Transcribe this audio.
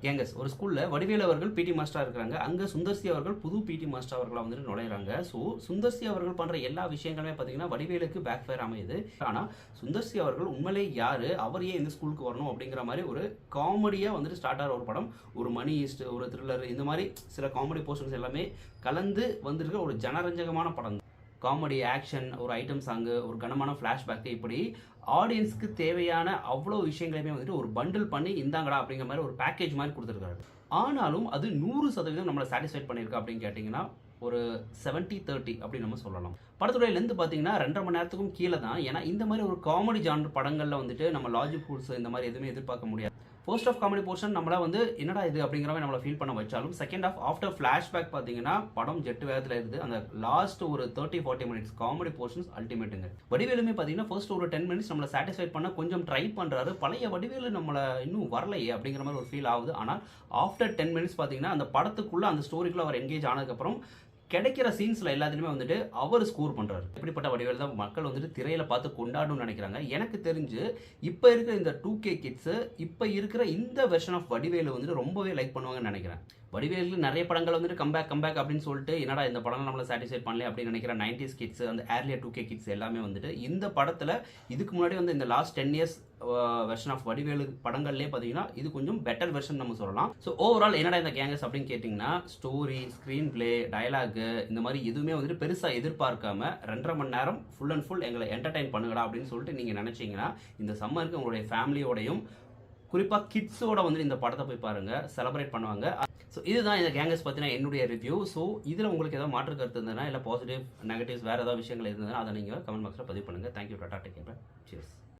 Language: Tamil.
கேங்கஸ் ஒரு ஸ்கூலில் வடிவேலு அவர்கள் பிடி மாஸ்டராக இருக்கிறாங்க. அங்கே சுந்தர்சி அவர்கள் புது பிடி மாஸ்டர் அவர்களாக வந்துட்டு நுழையிறாங்க. ஸோ சுந்தர்சி அவர்கள் பண்ணுற எல்லா விஷயங்களுமே பார்த்தீங்கன்னா வடிவேலுக்கு பேக் ஃபயர் அமையுது. ஆனால் சுந்தர்சி அவர்கள் உண்மையிலே யார், அவர் ஏன் இந்த ஸ்கூலுக்கு வரணும் அப்படிங்கிற மாதிரி ஒரு காமெடியாக வந்துட்டு ஸ்டார்ட் ஆகிற ஒரு படம். ஒரு மணி ஈஸ்ட், ஒரு த்ரில்லர், இந்த மாதிரி சில காமெடி போர்ஷன்ஸ் எல்லாமே கலந்து வந்திருக்கிற ஒரு ஜனரஞ்சகமான படம். காமெடி, ஆக்ஷன், ஒரு ஐட்டம் சாங்கு, ஒரு கனமான ஃப்ளாஷ்பேக்கு, இப்படி ஆடியன்ஸ்க்கு தேவையான அவ்வளோ விஷயங்களையுமே வந்துட்டு ஒரு பண்டில் பண்ணி இந்தாங்கடா அப்படிங்கிற மாதிரி ஒரு பேக்கேஜ் மாதிரி கொடுத்துருக்காரு. ஆனாலும் அது 100% நம்மளை சாட்டிஸ்ஃபைட் பண்ணியிருக்கா அப்படின்னு கேட்டிங்கன்னா ஒரு 70-30 அப்படின்னு நம்ம சொல்லலாம். படத்துடைய லென்த் பார்த்தீங்கன்னா 2.5 மணி நேரத்துக்கும் கீழே தான். ஏன்னா இந்த மாதிரி ஒரு காமெடி ஜானர் படங்களில் வந்துட்டு நம்ம லாஜிக் ஃபுல்ஸ் இந்த மாதிரி எதுவுமே எதிர்பார்க்க முடியாது. ஃபர்ஸ்ட் ஆஃப் காமெடி போர்ஷன் நம்மள வந்து என்னடா இது அப்படிங்கிற மாதிரி நம்மளை ஃபீல் பண்ண வச்சாலும் செகண்ட் ஆஃப் ஆஃப்டர் ஃப்ளாஷ்பேக் பார்த்தீங்கன்னா படம் ஜெட்டு வேகத்தில் இருக்குது. அந்த லாஸ்ட் ஒரு 30-40 மினிட்ஸ் காமெடி போர்ஷன்ஸ் அல்டிமேட்டுங்க. வடிவேலுமே பார்த்தீங்கன்னா ஃபர்ஸ்ட் ஒரு 10 மினிட்ஸ் நம்மளை சாட்டிஸ்ஃபைட் பண்ண கொஞ்சம் ட்ரை பண்ணுறாரு. பழைய வடிவேலு நம்மளை இன்னும் வரலையே அப்படிங்கிற மாதிரி ஒரு ஃபீல் ஆகுது. ஆனால் ஆஃப்டர் 10 மினிட்ஸ் பார்த்தீங்கன்னா அந்த படத்துக்குள்ளே அந்த ஸ்டோரிக்குள்ளே அவர் என்கேஜ் ஆனதுக்கப்புறம் கிடைக்கிற சீன்ஸில் எல்லாத்துலேயுமே வந்துட்டு அவர் ஸ்கோர் பண்ணுறாரு. இப்படிப்பட்ட வடிவேல் தான் மக்கள் வந்துட்டு திரையில் பார்த்து கொண்டாடணும்னு நினைக்கிறாங்க. எனக்கு தெரிஞ்சு இப்போ இருக்கிற இந்த 2K கிட்ஸு இப்போ இருக்கிற இந்த வெர்ஷன் ஆஃப் வடிவேலு வந்துட்டு ரொம்பவே லைக் பண்ணுவாங்கன்னு நினைக்கிறேன். வடிவேலுக்கு நிறைய படங்கள் வந்துட்டு கம்பேக் அப்படின்னு சொல்லிட்டு என்னடா இந்த படம் நம்மளை சாட்டிஸ்ஃபை பண்ணல அப்படின்னு நினைக்கிற 90s கிட்ஸ், அந்த ஏர்லியர் 2K கிட்ஸ் எல்லாமே வந்துட்டு இந்த படத்தில் இதுக்கு முன்னாடி வந்து இந்த last 10 years version of Vadivelu படங்கள்லேயே பார்த்தீங்கன்னா இது கொஞ்சம் பெட்டர் வெர்ஷன் நம்ம சொல்லலாம். ஸோ ஓவரால் என்னடா இந்த கேங்கஸ் அப்படின்னு கேட்டிங்கன்னா ஸ்டோரி, ஸ்க்ரீன் பிளே, டயலாகு இந்த மாதிரி எதுவுமே வந்துட்டு பெருசாக எதிர்பார்க்காம 2.5 மணி நேரம் ஃபுல் அண்ட் ஃபுல் எங்களை என்டர்டைன் பண்ணுங்கடா அப்படின்னு சொல்லிட்டு நீங்கள் நினச்சிங்கன்னா இந்த சம்மருக்கு உங்களுடைய ஃபேமிலியோடையும் குறிப்பாக கிட்ஸோட வந்து இந்த படத்தை போய் பாருங்கள், செலிப்ரேட் பண்ணுவாங்க. ஸோ இதுதான் இந்த கேங்கஸ் பற்றின என்னுடைய ரிவ்யூ. ஸோ இதில் உங்களுக்கு ஏதாவது மாற்று கருத்து இருந்ததுன்னா இல்லை பாசிட்டிவ், நெகட்டிவ்ஸ் வேறு ஏதாவது விஷயங்கள் இருந்ததுன்னா அதை நீங்கள் கமெண்ட் பாக்ஸில் பதிவு பண்ணுங்கள். Thank you. Tata, take care, cheers.